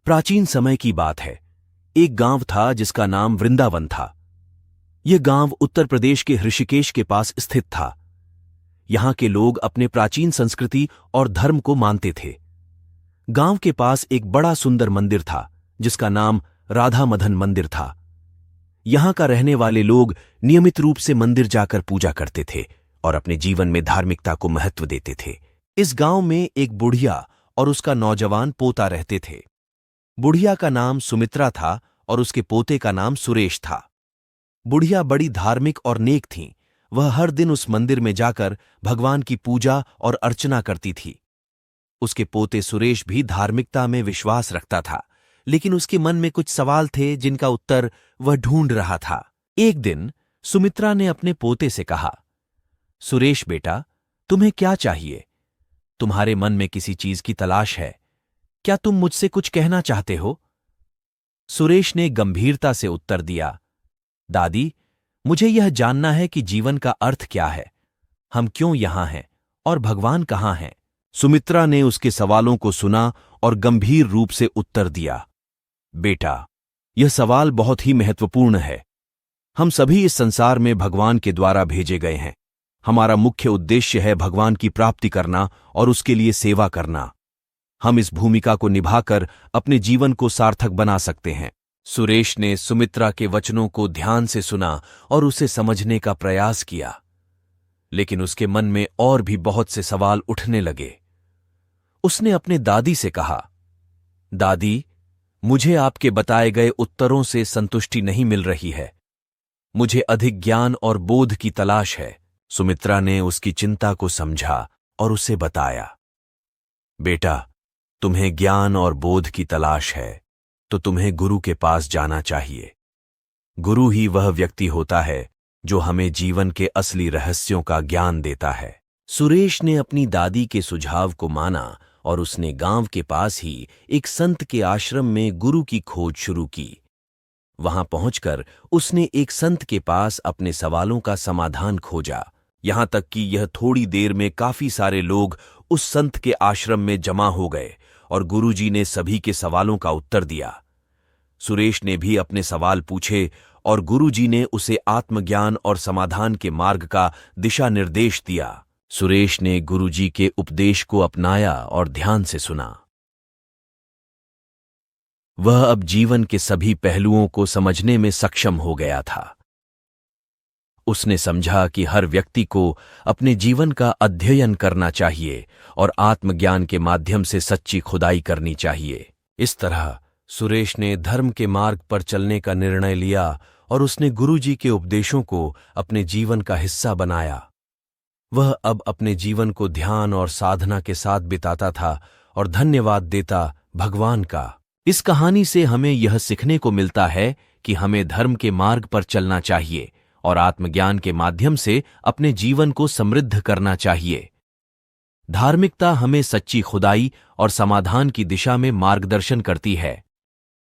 प्राचीन समय की बात है। एक गांव था जिसका नाम वृंदावन था। यह गांव उत्तर प्रदेश के ऋषिकेश के पास स्थित था। यहां के लोग अपने प्राचीन संस्कृति और धर्म को मानते थे। गांव के पास एक बड़ा सुंदर मंदिर था जिसका नाम राधा मदन मंदिर था। यहां का रहने वाले लोग नियमित रूप से मंदिर जाकर पूजा करते थे और अपने जीवन में धार्मिकता को महत्व देते थे। इस गांव में एक बुढ़िया और उसका नौजवान पोता रहते थे। बुढ़िया का नाम सुमित्रा था और उसके पोते का नाम सुरेश था। बुढ़िया बड़ी धार्मिक और नेक थीं। वह हर दिन उस मंदिर में जाकर भगवान की पूजा और अर्चना करती थी। उसके पोते सुरेश भी धार्मिकता में विश्वास रखता था, लेकिन उसके मन में कुछ सवाल थे जिनका उत्तर वह ढूंढ रहा था। एक दिन सुमित्रा ने अपने पोते से कहा, सुरेश बेटा, तुम्हें क्या चाहिए? तुम्हारे मन में किसी चीज की तलाश है। क्या तुम मुझसे कुछ कहना चाहते हो? सुरेश ने गंभीरता से उत्तर दिया, दादी, मुझे यह जानना है कि जीवन का अर्थ क्या है, हम क्यों यहां हैं और भगवान कहां हैं। सुमित्रा ने उसके सवालों को सुना और गंभीर रूप से उत्तर दिया, बेटा, यह सवाल बहुत ही महत्वपूर्ण है। हम सभी इस संसार में भगवान के द्वारा भेजे गए हैं। हमारा मुख्य उद्देश्य है भगवान की प्राप्ति करना और उसके लिए सेवा करना। हम इस भूमिका को निभाकर अपने जीवन को सार्थक बना सकते हैं। सुरेश ने सुमित्रा के वचनों को ध्यान से सुना और उसे समझने का प्रयास किया, लेकिन उसके मन में और भी बहुत से सवाल उठने लगे। उसने अपने दादी से कहा, दादी, मुझे आपके बताए गए उत्तरों से संतुष्टि नहीं मिल रही है। मुझे अधिक ज्ञान और बोध की तलाश है। सुमित्रा ने उसकी चिंता को समझा और उसे बताया, बेटा, तुम्हें ज्ञान और बोध की तलाश है तो तुम्हें गुरु के पास जाना चाहिए। गुरु ही वह व्यक्ति होता है जो हमें जीवन के असली रहस्यों का ज्ञान देता है। सुरेश ने अपनी दादी के सुझाव को माना और उसने गांव के पास ही एक संत के आश्रम में गुरु की खोज शुरू की। वहां पहुंचकर उसने एक संत के पास अपने सवालों का समाधान खोजा। यहां तक कि यह थोड़ी देर में काफी सारे लोग उस संत के आश्रम में जमा हो गए और गुरुजी ने सभी के सवालों का उत्तर दिया। सुरेश ने भी अपने सवाल पूछे और गुरुजी ने उसे आत्मज्ञान और समाधान के मार्ग का दिशा निर्देश दिया। सुरेश ने गुरुजी के उपदेश को अपनाया और ध्यान से सुना। वह अब जीवन के सभी पहलुओं को समझने में सक्षम हो गया था। उसने समझा कि हर व्यक्ति को अपने जीवन का अध्ययन करना चाहिए और आत्मज्ञान के माध्यम से सच्ची खुदाई करनी चाहिए। इस तरह सुरेश ने धर्म के मार्ग पर चलने का निर्णय लिया और उसने गुरुजी के उपदेशों को अपने जीवन का हिस्सा बनाया। वह अब अपने जीवन को ध्यान और साधना के साथ बिताता था और धन्यवाद देता भगवान का। इस कहानी से हमें यह सीखने को मिलता है कि हमें धर्म के मार्ग पर चलना चाहिए और आत्मज्ञान के माध्यम से अपने जीवन को समृद्ध करना चाहिए। धार्मिकता हमें सच्ची खुदाई और समाधान की दिशा में मार्गदर्शन करती है।